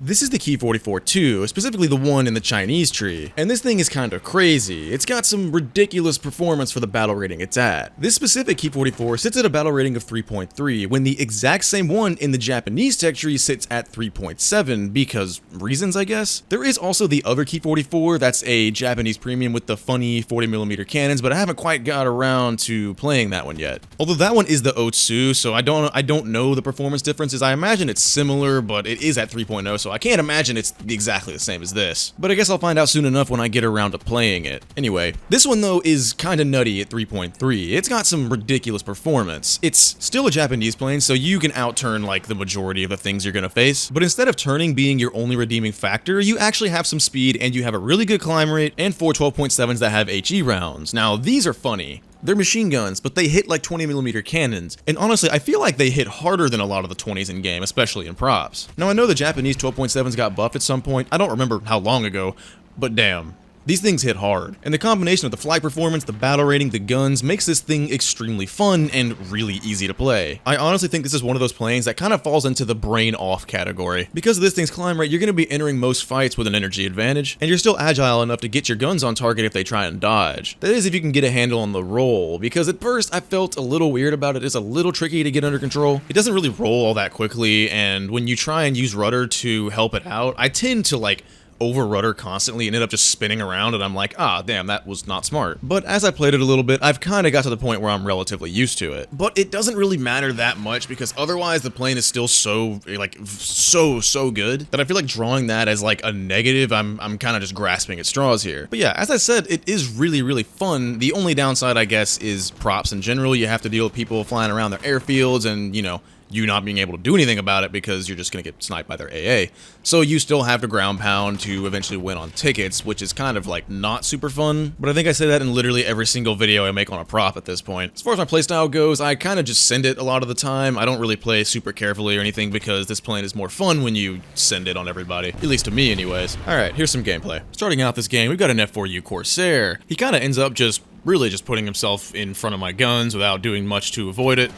This is the Ki-44-II, specifically the one in the Chinese tree, and this thing is kinda crazy. It's got some ridiculous performance for the battle rating it's at. This specific Ki-44 sits at a battle rating of 3.3, when the exact same one in the Japanese tech tree sits at 3.7, because reasons, I guess? There is also the other Ki-44, that's a Japanese premium with the funny 40mm cannons, but I haven't quite got around to playing that one yet. Although that one is the Otsu, so I don't know the performance differences. I imagine it's similar, but it is at 3.0, so I can't imagine it's exactly the same as this. But I guess I'll find out soon enough when I get around to playing it. Anyway, this one though is kinda nutty at 3.3. It's got some ridiculous performance. It's still a Japanese plane, so you can outturn like the majority of the things you're gonna face, but instead of turning being your only redeeming factor, you actually have some speed and you have a really good climb rate and 4 12.7s that have HE rounds. Now these are funny. They're machine guns, but they hit like 20mm cannons, and honestly, I feel like they hit harder than a lot of the 20s in game, especially in props. Now I know the Japanese 12.7s got buffed at some point, I don't remember how long ago, but damn. These things hit hard, and the combination of the flight performance, the battle rating, the guns makes this thing extremely fun and really easy to play. I honestly think this is one of those planes that kind of falls into the brain off category. Because of this thing's climb rate, you're going to be entering most fights with an energy advantage, and you're still agile enough to get your guns on target if they try and dodge. That is if you can get a handle on the roll, because at first I felt a little weird about it. It's a little tricky to get under control. It doesn't really roll all that quickly, and when you try and use rudder to help it out, I tend to like over rudder constantly and end up just spinning around, and I'm like, ah, damn, that was not smart. But as I played it a little bit, I've kind of got to the point where I'm relatively used to it. But it doesn't really matter that much, because otherwise the plane is still so, like, so good that I feel like drawing that as like a negative, I'm kind of just grasping at straws here. But yeah, as I said, it is really fun. The only downside, I guess, is props in general. You have to deal with people flying around their airfields and, you know, you not being able to do anything about it because you're just going to get sniped by their AA. So you still have to ground pound to eventually win on tickets, which is kind of like not super fun. But I think I say that in literally every single video I make on a prop at this point. As far as my playstyle goes, I kind of just send it a lot of the time. I don't really play super carefully or anything because this plane is more fun when you send it on everybody. At least to me anyways. Alright, here's some gameplay. Starting out this game, we've got an F4U Corsair. He kind of ends up really just putting himself in front of my guns without doing much to avoid it.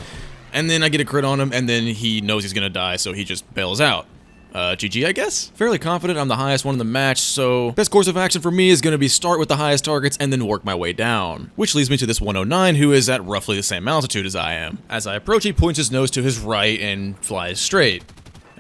And then I get a crit on him, and then he knows he's gonna die, so he just bails out. GG, I guess? Fairly confident I'm the highest one in the match, so best course of action for me is gonna be start with the highest targets and then work my way down. Which leads me to this 109, who is at roughly the same altitude as I am. As I approach, he points his nose to his right and flies straight.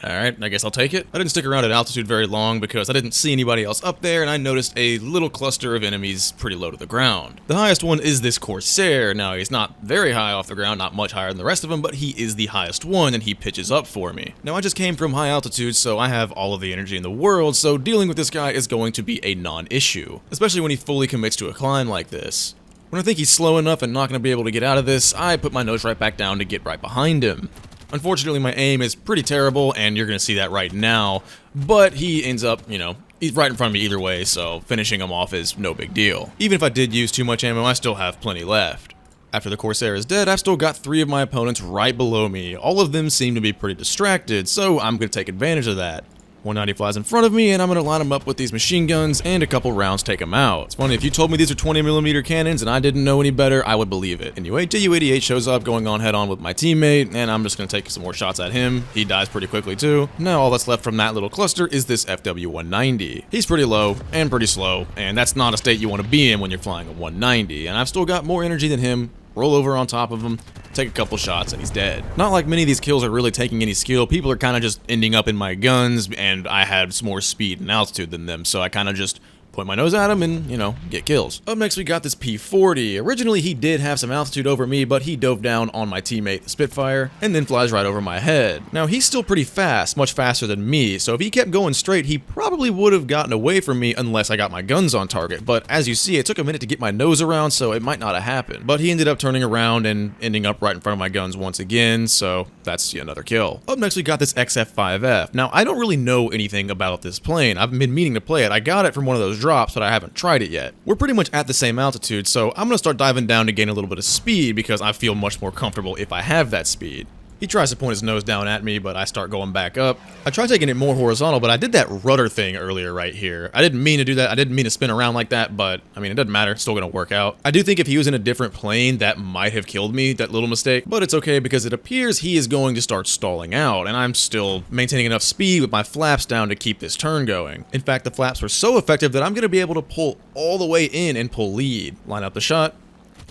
Alright, I guess I'll take it. I didn't stick around at altitude very long because I didn't see anybody else up there, and I noticed a little cluster of enemies pretty low to the ground. The highest one is this Corsair. Now, he's not very high off the ground, not much higher than the rest of them, but he is the highest one, and he pitches up for me. Now, I just came from high altitude, so I have all of the energy in the world, so dealing with this guy is going to be a non-issue, especially when he fully commits to a climb like this. When I think he's slow enough and not going to be able to get out of this, I put my nose right back down to get right behind him. Unfortunately, my aim is pretty terrible, and you're going to see that right now, but he ends up, you know, he's right in front of me either way, so finishing him off is no big deal. Even if I did use too much ammo, I still have plenty left. After the Corsair is dead, I've still got 3 of my opponents right below me. All of them seem to be pretty distracted, so I'm going to take advantage of that. 190 flies in front of me, and I'm going to line him up with these machine guns, and a couple rounds take him out. It's funny, if you told me these are 20mm cannons and I didn't know any better, I would believe it. Anyway, Tu-88 shows up, going on head-on with my teammate, and I'm just going to take some more shots at him. He dies pretty quickly too. Now all that's left from that little cluster is this FW-190. He's pretty low and pretty slow, and that's not a state you want to be in when you're flying a 190, and I've still got more energy than him. Roll over on top of him, take a couple shots, and he's dead. Not like many of these kills are really taking any skill. People are kind of just ending up in my guns, and I had some more speed and altitude than them, so I kind of just point my nose at him and, you know, get kills. Up next, we got this P-40. Originally, he did have some altitude over me, but he dove down on my teammate, the Spitfire, and then flies right over my head. Now, he's still pretty fast, much faster than me, so if he kept going straight, he probably would have gotten away from me unless I got my guns on target. But as you see, it took a minute to get my nose around, so it might not have happened. But he ended up turning around and ending up right in front of my guns once again, so that's another kill. Up next, we got this XF-5F. Now, I don't really know anything about this plane. I've been meaning to play it. I got it from one of those drops, but I haven't tried it yet. We're pretty much at the same altitude, so I'm gonna start diving down to gain a little bit of speed because I feel much more comfortable if I have that speed. He tries to point his nose down at me, but I start going back up. I try taking it more horizontal, but I did that rudder thing earlier right here. I didn't mean to do that. I didn't mean to spin around like that, but I mean, it doesn't matter. It's still gonna work out. I do think if he was in a different plane, that might have killed me, that little mistake, but it's okay because it appears he is going to start stalling out, and I'm still maintaining enough speed with my flaps down to keep this turn going. In fact, the flaps were so effective that I'm gonna be able to pull all the way in and pull lead. Line up the shot.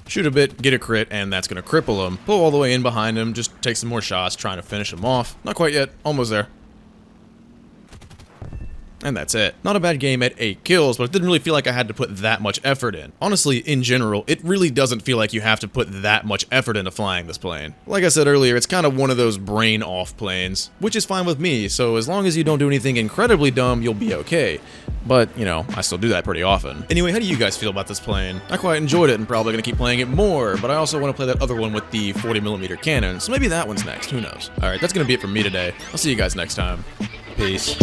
Shoot a bit, get a crit, and that's going to cripple him. Pull all the way in behind him, just take some more shots, trying to finish him off. Not quite yet, almost there. And that's it. Not a bad game at 8 kills, but it didn't really feel like I had to put that much effort in. Honestly, in general, it really doesn't feel like you have to put that much effort into flying this plane. Like I said earlier, it's kind of one of those brain-off planes, which is fine with me, so as long as you don't do anything incredibly dumb, you'll be okay. But, you know, I still do that pretty often. Anyway, how do you guys feel about this plane? I quite enjoyed it and probably gonna keep playing it more, but I also want to play that other one with the 40mm cannon, so maybe that one's next, who knows. Alright, that's gonna be it from me today. I'll see you guys next time. Peace.